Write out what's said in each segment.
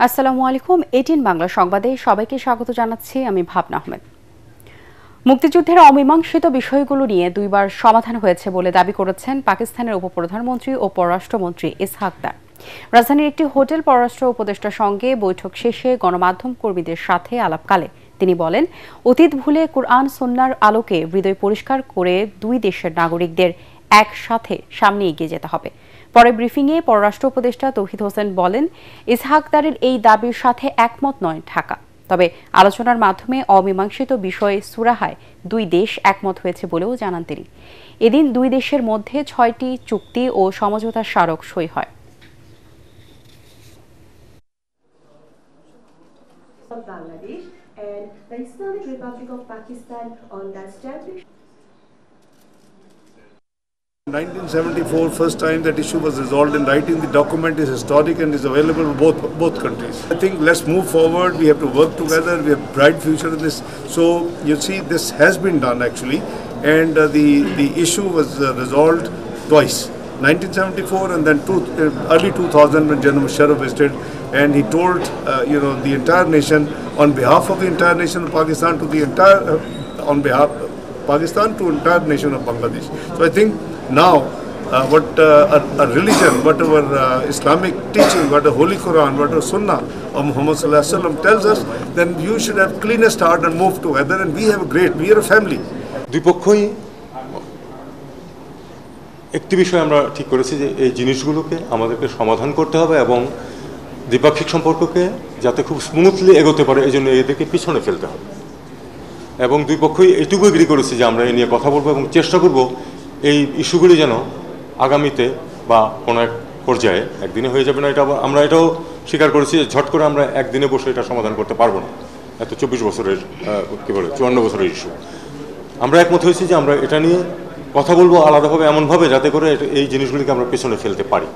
আসসালামু আলাইকুম। 18 বাংলা সংবাদে সবাইকে স্বাগত জানাচ্ছি আমি ভাবনা আহমেদ। মুক্তিযুদ্ধের অমীমাংসিত বিষয়গুলো নিয়ে দুইবার সমাধান হয়েছে বলে দাবি করেছেন পাকিস্তানের উপপ্রধানমন্ত্রী ও পররাষ্ট্রমন্ত্রী ইসহাক দার। রাজধানীর একটি হোটেল পররাষ্ট্র উপদেষ্টার সঙ্গে বৈঠক শেষে গণমাধ্যম কর্মীদের সাথে আলাপকালে তিনি বলেন, অতীত ভুলে কুরআন সুন্নাহর আলোকে হৃদয় পরিষ্কার করে দুই দেশের নাগরিকদের একসাথে সামনে এগিয়ে যেতে হবে। পরে ব্রিফিংয়ে পররাষ্ট্র উপদেষ্টা তৌহিদ হোসেন বলেন, ইসহাক দারের এই দাবির সাথে একমত নয় ঢাকা, তবে আলোচনার মাধ্যমে অমীমাংসিত বিষয়ে সুরাহায় দুই দেশ একমত হয়েছে বলেও জানান তিনি। এদিন দুই দেশের মধ্যে 6টি চুক্তি ও সমঝোতা স্মারক সই হয়। Bangladesh and the Islamic Republic of Pakistan on the establishment. 1974, first time that issue was resolved in writing. The document is historic and is available for both countries. I think let's move forward. We have to work together. We have bright future in this. So you see, this has been done actually, and the issue was resolved twice. 1974 and then early 2000 when General Musharraf visited, and he told the entire nation on behalf of the entire nation of Pakistan to the entire on behalf of Pakistan to entire nation of Bangladesh. So I think now what a religion, what our Islamic teaching, what the Holy Quran, what the Sunnah of Muhammad Sallallahu Alaihi Wasallam tells us, then you should have cleanest heart and move together, and we are a family. দুপক্ষই একটি বিষয় আমরা ঠিক করেছি যে এই জিনিসগুলোকে আমাদেরকে সমাধান করতে হবে এবং দ্বিপাক্ষিক সম্পর্ককে যাতে খুব স্মুথলি এগোতে পারে এই জন্য এদেরকে পিছনে ফেলতে হবে। এবং দুই পক্ষই এটুকু এগ্রি করেছি যে আমরা এই নিয়ে কথা বলবো এবং চেষ্টা করব এই ইস্যুগুলি যেন আগামীতে বা কোনো এক পর্যায়ে, একদিনে হয়ে যাবে না, এটা আমরা এটাও স্বীকার করেছি যে ঝট করে আমরা একদিনে বসে এটা সমাধান করতে পারবো না। এত 24 বছরের 54 বছরের ইস্যু। আমরা একমত হয়েছি যে আমরা এটা নিয়ে কথা বলবো আলাদাভাবে, এমনভাবে যাতে করে এই জিনিসগুলিকে আমরা পেছনে ফেলতে পারি।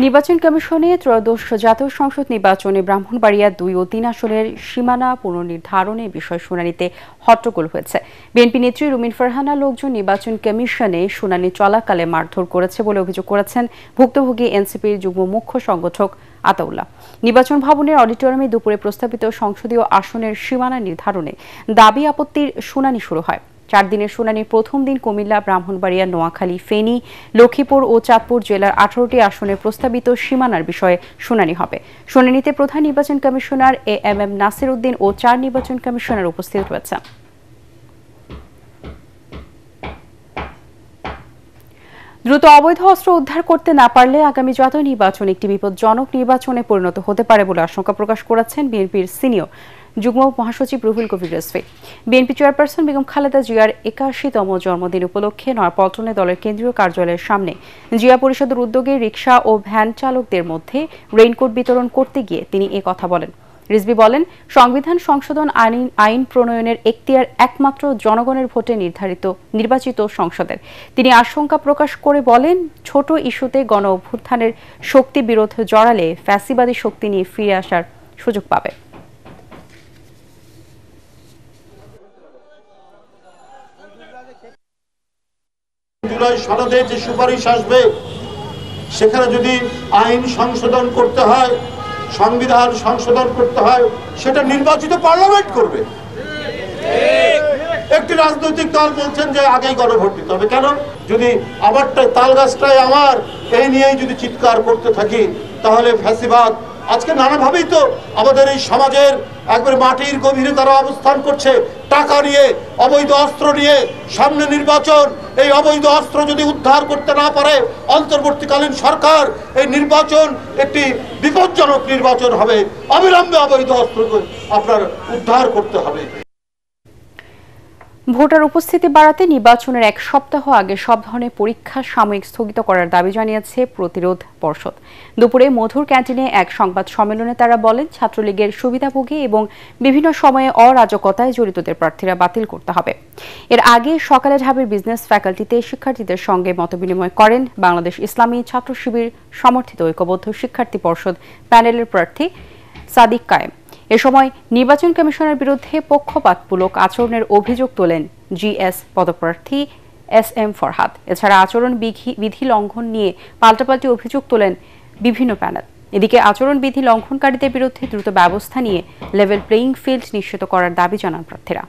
নির্বাচন কমিশনে ত্রয়োদশ জাতীয় সংসদ নির্বাচনে ব্রাহ্মণবাড়িয়া 2 ও 3 আসনের সীমানা পুনর্নির্ধারণের বিষয় শুনানিতে হট্টগোল হয়েছে। বিএনপি নেত্রী রুমিন ফারহানা লোকজন নির্বাচন কমিশনে শুনানি চলাকালে মারধর করেছে বলে অভিযোগ করেছেন ভুক্তভোগী এনসিপির যুগ্ম মুখ্য সংগঠক আতাউল্লাহ। নির্বাচন ভবনের অডিটোরিয়ামে দুপুরে প্রস্তাবিত সংসদীয় আসনের সীমানা নির্ধারণে দাবি আপত্তির শুনানি শুরু হয়। 4 দিনের শুনানির প্রথম দিন কুমিল্লা, ব্রাহ্মণবাড়িয়া, নোয়াখালী, ফেনী, লক্ষ্মীপুর ও চাঁদপুর জেলার 18টি আসনের প্রস্তাবিত সীমানার বিষয়ে শুনানি হবে। শুনানিতে প্রধান নির্বাচন কমিশনার এএমএম নাসির উদ্দিন ও 4 নির্বাচন কমিশনার উপস্থিত রয়েছেন। দ্রুত অবৈধ অস্ত্র উদ্ধার করতে না পারলে আগামী জাতীয় নির্বাচন একটি বিপজ্জনক নির্বাচনে পরিণত হতে পারে বলে আশঙ্কা প্রকাশ করেছেন বিএনপির সিনিয়র যুগ্ম মহাসচিব রুহুল কবির রিজভী। বিএনপি চেয়ারপারসন বেগম খালেদা জিয়ার 81তম জন্মদিন উপলক্ষে নয়াপল্টনে দলের কেন্দ্রীয় কার্যালয়ের সামনে জিয়া পরিষদের উদ্যোগে রিকশা ও ভ্যান চালকদের মধ্যে রেইনকোট বিতরণ করতে গিয়ে তিনি কথা বলেন। রিজভী বলেন, সংবিধান সংশোধন আইন প্রণয়নের এখতিয়ার একমাত্র জনগণের ভোটে নির্বাচিত সংসদের। তিনি আশঙ্কা প্রকাশ করে বলেন, ছোট ইস্যুতে গণ অভ্যুত্থানের শক্তি বিরোধে জড়ালে ফ্যাসিবাদী শক্তি নিয়ে ফিরে আসার সুযোগ পাবে। জুলাই সনদে যে সুপারিশ আসবে সেখানে যদি আইন সংশোধন করতে হয়, সংবিধান সংশোধন করতে হয়, সেটা নির্বাচিত পার্লামেন্ট করবে। একটি রাজনৈতিক দল বলছেন যে আগেই গণভোট দিতে হবে। কেন? যদি আমারটাই তাল গাছটাই আমার, এই নিয়েই যদি চিৎকার করতে থাকি তাহলে ফ্যাসিবাদ আজকে নানাভাবেই তো আমাদের এই সমাজের একবারে মাটির গভীরে তারা অবস্থান করছে। টাকা নিয়ে, অবৈধ অস্ত্র নিয়ে, সামনে নির্বাচন। এই অবৈধ অস্ত্র যদি উদ্ধার করতে না পারে অন্তর্বর্তীকালীন সরকার, এই নির্বাচন একটি বিপজ্জনক নির্বাচন হবে। অবিলম্বে অবৈধ অস্ত্র আপনার উদ্ধার করতে হবে। ভোটার উপস্থিতি বাড়াতে নির্বাচনের 1 সপ্তাহ আগে সব ধরনের পরীক্ষা সাময়িক স্থগিত করার দাবি জানিয়েছে প্রতিরোধ পর্ষদ। দুপুরে মধুর ক্যান্টিনে এক সংবাদ সম্মেলনে তারা বলেন, ছাত্রলীগের সুবিধাভোগী এবং বিভিন্ন সময়ে অরাজকতায় জড়িতদের প্রার্থীরা বাতিল করতে হবে। এর আগে সকালে ঢাবির বিজনেস ফ্যাকাল্টিতে শিক্ষার্থীদের সঙ্গে মতবিনিময় করেন বাংলাদেশ ইসলামী ছাত্র শিবির সমর্থিত ঐক্যবদ্ধ শিক্ষার্থী পর্ষদ প্যানেলের প্রার্থী সাদিক কায়েম। এ সময় নির্বাচন কমিশনের বিরুদ্ধে পক্ষপাতমূলক আচরণের অভিযোগ তোলেন জিএস পদপ্রার্থী এস এম ফরহাদ। এছাড়া আচরণ বিধি লঙ্ঘন নিয়ে পাল্টাপাল্টি অভিযোগ তোলেন বিভিন্ন প্যানেল। এদিকে আচরণবিধি লঙ্ঘনকারীদের বিরুদ্ধে দ্রুত ব্যবস্থা নিয়ে লেভেল প্লেইং ফিল্ড নিশ্চিত করার দাবি জানান প্রার্থীরা।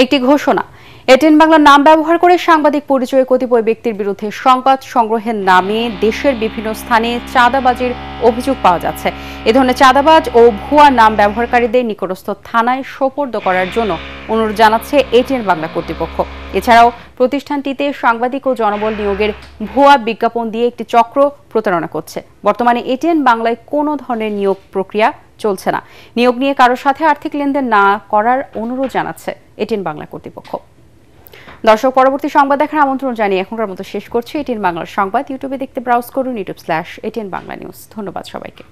একটি ঘোষণা, এটিএন বাংলার নাম ব্যবহার করে সাংবাদিক পরিচয়ে কতিপয় ব্যক্তির বিরুদ্ধে সংবাদ সংগ্রহের নামে দেশের বিভিন্ন স্থানে চাঁদাবাজির অভিযোগ পাওয়া যাচ্ছে। এ ধরনের চাঁদাবাজ ও ভুয়া নাম ব্যবহারকারীদের নিকটস্থ থানায় সোপর্দ করার জন্য অনুরোধ জানাচ্ছে এটিএন বাংলা কর্তৃপক্ষ। এছাড়াও প্রতিষ্ঠানটিতে সাংবাদিক ও জনবল নিয়োগের ভুয়া বিজ্ঞাপন দিয়ে একটি চক্র প্রতারণা করছে। বর্তমানে এটিএন বাংলায় কোনো ধরনের নিয়োগ প্রক্রিয়া চলছে না। নিয়োগ নিয়ে কারোর সাথে আর্থিক লেনদেন না করার অনুরোধ জানাচ্ছে এটিএন বাংলা কর্তৃপক্ষ। দর্শক, পরবর্তী সংবাদ দেখার আমন্ত্রণ জানিয়ে এখনকার মতো শেষ করছি এটিএন বাংলার সংবাদ। ইউটিউবে দেখতে ব্রাউজ করুন youtube/ATN Bangla News। ধন্যবাদ সবাইকে।